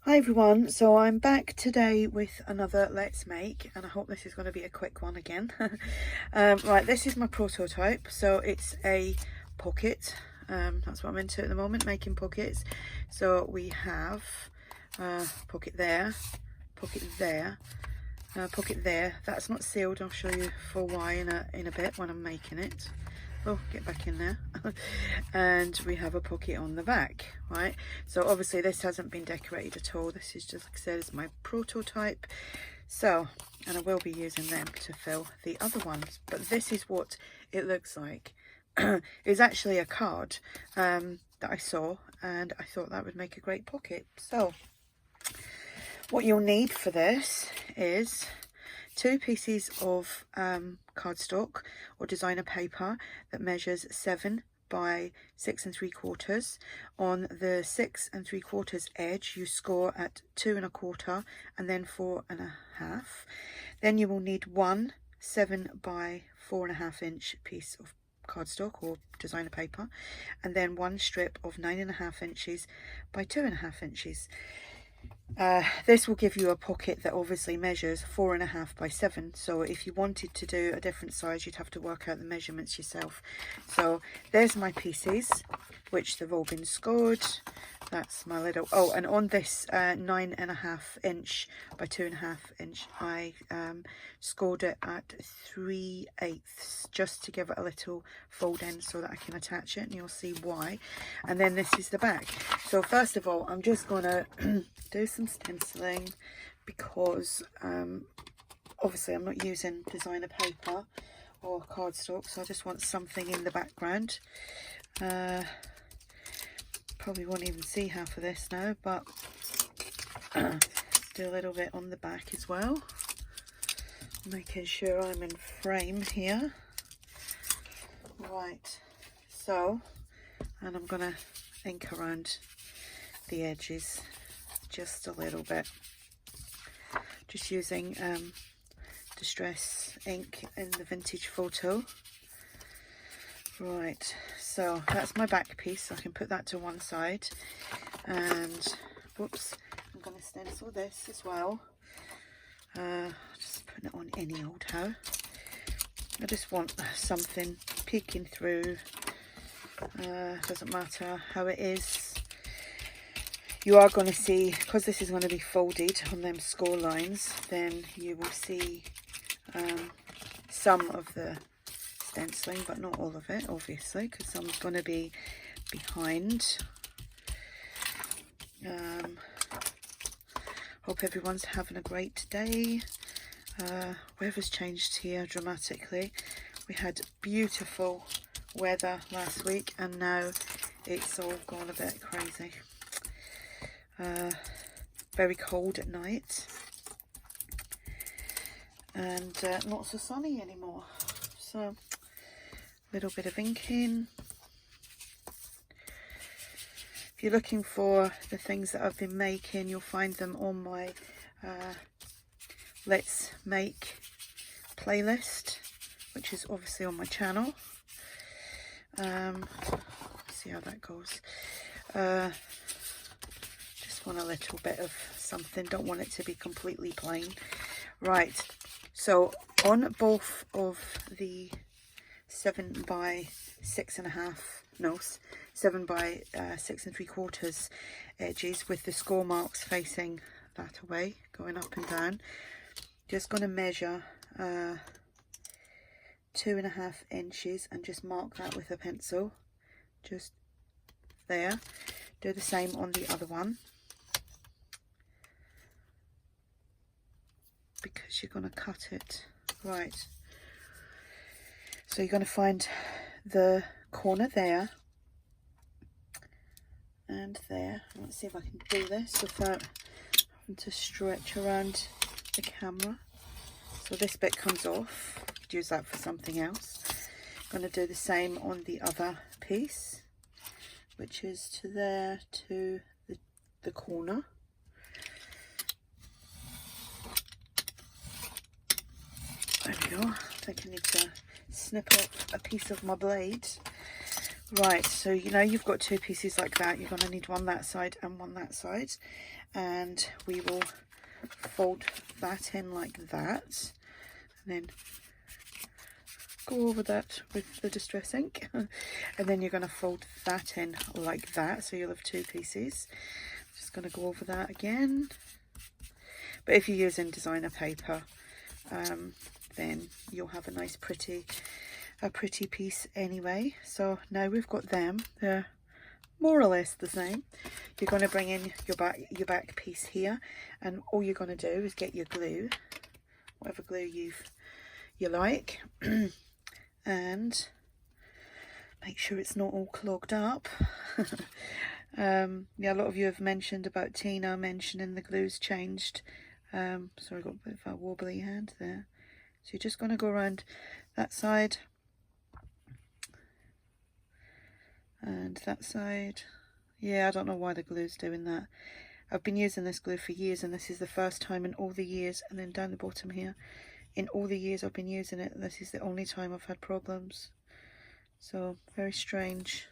Hi everyone, so I'm back today with another Let's Make, and I hope this is going to be a quick one again. Right, this is my prototype. So it's a pocket. That's what I'm into at the moment, making pockets. So we have pocket there, pocket there, pocket there. That's not sealed. I'll show you for why in a bit when I'm making it. Oh, get back in there. And we have a pocket on the back, right? So obviously this hasn't been decorated at all. This is just, like I said, is my prototype. So, and I will be using them to fill the other ones, but this is what it looks like. It's actually a card that I saw, and I thought that would make a great pocket. So what you'll need for this is 2 pieces of cardstock or designer paper that measures 7 by 6 3/4. On the 6 3/4 edge you score at 2 1/4 and then 4 1/2. Then you will need 1 7 by 4 1/2 inch piece of cardstock or designer paper, and then 1 strip of 9 1/2 inches by 2 1/2 inches. This will give you a pocket that obviously measures 4 1/2 by 7. So if you wanted to do a different size, you'd have to work out the measurements yourself. So there's my pieces, which they've all been scored. That's my little, oh, and on this 9 1/2 inch by 2 1/2 inch, I scored it at 3/8 just to give it a little fold in so that I can attach it, and you'll see why. And then this is the back. So first of all, I'm just gonna do some stenciling because obviously I'm not using designer paper or cardstock, so I just want something in the background. Probably won't even see half of this now, but do a little bit on the back as well, making sure I'm in frame here. Right, so, and I'm gonna ink around the edges just a little bit, just using distress ink in the vintage photo. Right, so that's my back piece, so I can put that to one side. And whoops, I'm going to stencil this as well. Just putting it on any old how. I just want something peeking through. Doesn't matter how it is. You are going to see, because this is going to be folded on them score lines, then you will see some of the stenciling, but not all of it, obviously, because some's going to be behind. Hope everyone's having a great day. Weather's changed here dramatically. We had beautiful weather last week, and now it's all gone a bit crazy. Very cold at night, and not so sunny anymore. So little bit of inking. If you're looking for the things that I've been making, you'll find them on my Let's Make playlist, which is obviously on my channel. See how that goes. Just want a little bit of something, don't want it to be completely plain. Right, so on both of the 7 by 6 1/2, no, 7 by 6 3/4 edges with the score marks facing that way, going up and down. Just going to measure 2 1/2 inches and just mark that with a pencil, just there. Do the same on the other one, because you're going to cut it. Right, so you're going to find the corner there and there. Let's see if I can do this without having to stretch around the camera. So this bit comes off, you could use that for something else. I'm going to do the same on the other piece, which is to there, to the corner. There we go. I think I need to snip off a piece of my blade. Right, so you know you've got 2 pieces like that. You're going to need one that side and one that side, and we will fold that in like that, and then go over that with the distress ink, and then you're going to fold that in like that, so you'll have 2 pieces. Just going to go over that again. But if you're using designer paper, then you'll have a nice pretty piece anyway. So now we've got them, they're more or less the same. You're going to bring in your back piece here, and all you're going to do is get your glue, whatever glue you like, and make sure it's not all clogged up. Yeah, a lot of you have mentioned about Tina mentioning the glue's changed. Sorry, I got a bit of a wobbly hand there. So you're just going to go around that side and that side. Yeah, I don't know why the glue's doing that. I've been using this glue for years, and this is the first time in all the years, and then down the bottom here, in all the years I've been using it, this is the only time I've had problems. So very strange.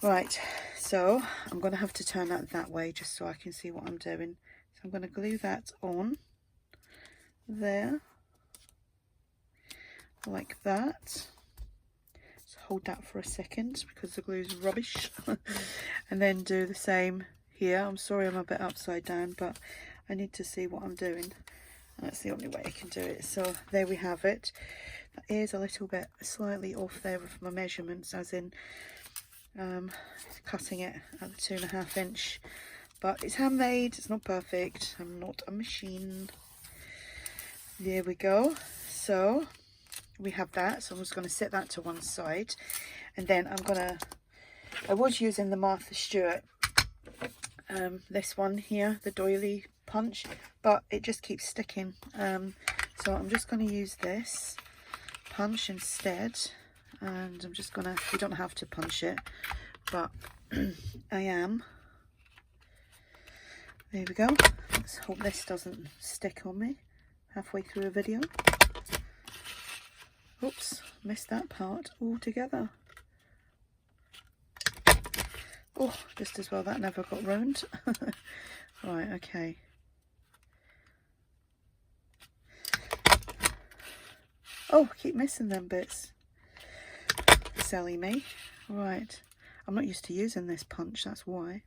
Right, so I'm going to have to turn that way just so I can see what I'm doing. So I'm going to glue that on there like that. Just hold that for a second because the glue's rubbish. And then do the same here. I'm sorry I'm a bit upside down, but I need to see what I'm doing. That's the only way I can do it. So there we have it. That is a little bit slightly off there with my measurements, as in cutting it at the 2.5 inch, but it's handmade, it's not perfect, I'm not a machine. There we go. So we have that, so I'm just going to set that to one side, and then I was using the Martha Stewart, this one here, the doily punch, but it just keeps sticking, so I'm just going to use this punch instead. And I'm just gonna, you don't have to punch it, but I am. There we go. Let's hope this doesn't stick on me halfway through a video. Oops, missed that part altogether. Oh, just as well that never got ruined. Right, okay. Oh, I keep missing them bits. Silly me. Right, I'm not used to using this punch, that's why.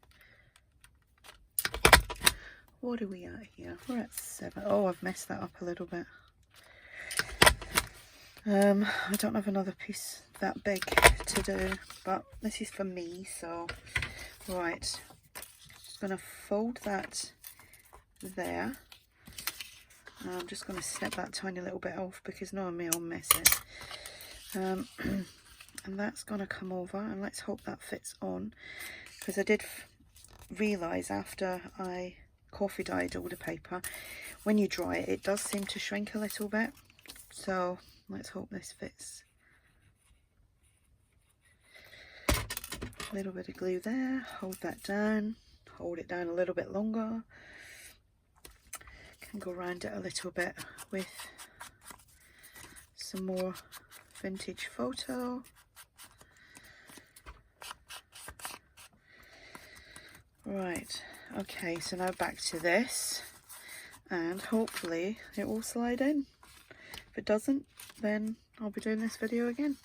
What are we at here? We're at 7. Oh, I've messed that up a little bit. I don't have another piece that big to do, but this is for me, so right, just gonna fold that there. I'm just gonna snip that tiny little bit off because knowing me, I'll mess it. And that's gonna come over, and let's hope that fits on, because I did realise after I coffee dyed all the paper, when you dry it, it does seem to shrink a little bit. So let's hope this fits. A little bit of glue there, hold that down, hold it down a little bit longer. Can go around it a little bit with some more vintage photo. Right, okay, so now back to this, and hopefully it will slide in. If it doesn't, then I'll be doing this video again.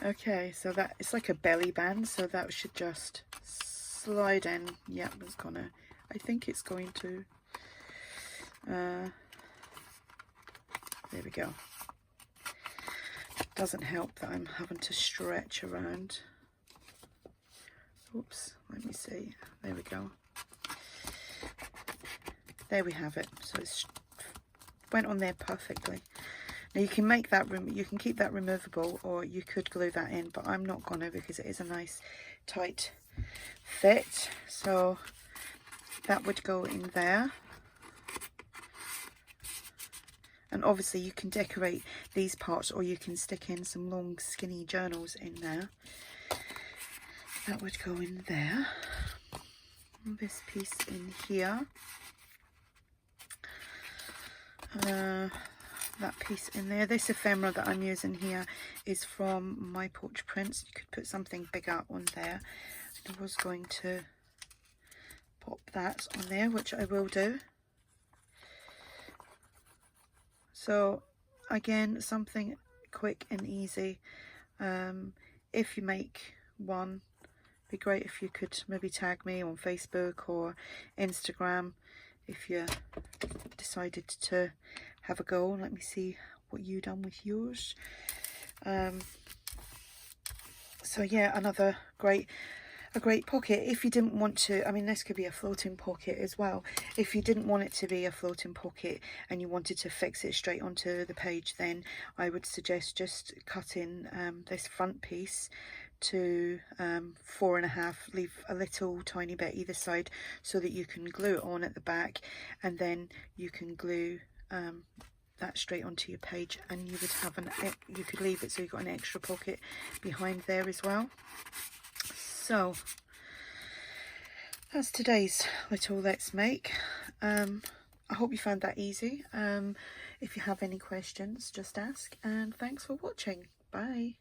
Okay, so that, it's like a belly band, so that should just slide in. Yeah, it's gonna, I think it's going to, there we go. Doesn't help that I'm having to stretch around. Oops, let me see. There we go. There we have it. So it's went on there perfectly. Now you can make that you can keep that removable, or you could glue that in, but I'm not gonna, because it is a nice tight fit. So that would go in there. And obviously you can decorate these parts, or you can stick in some long skinny journals in there. That would go in there. This piece in here. that piece in there. This ephemera that I'm using here is from My Porch Prints. You could put something bigger on there. I was going to pop that on there, which I will do. So again, something quick and easy. If you make one, it'd be great if you could maybe tag me on Facebook or Instagram if you decided to have a go. Let me see what you done with yours. So yeah, another a great pocket. If you didn't want to, I mean, this could be a floating pocket as well. If you didn't want it to be a floating pocket and you wanted to fix it straight onto the page, then I would suggest just cutting this front piece to 4.5, leave a little tiny bit either side so that you can glue it on at the back, and then you can glue that straight onto your page, and you would have you could leave it so you've got an extra pocket behind there as well. So that's today's little Let's Make. I hope you found that easy. If you have any questions, just ask, and thanks for watching. Bye.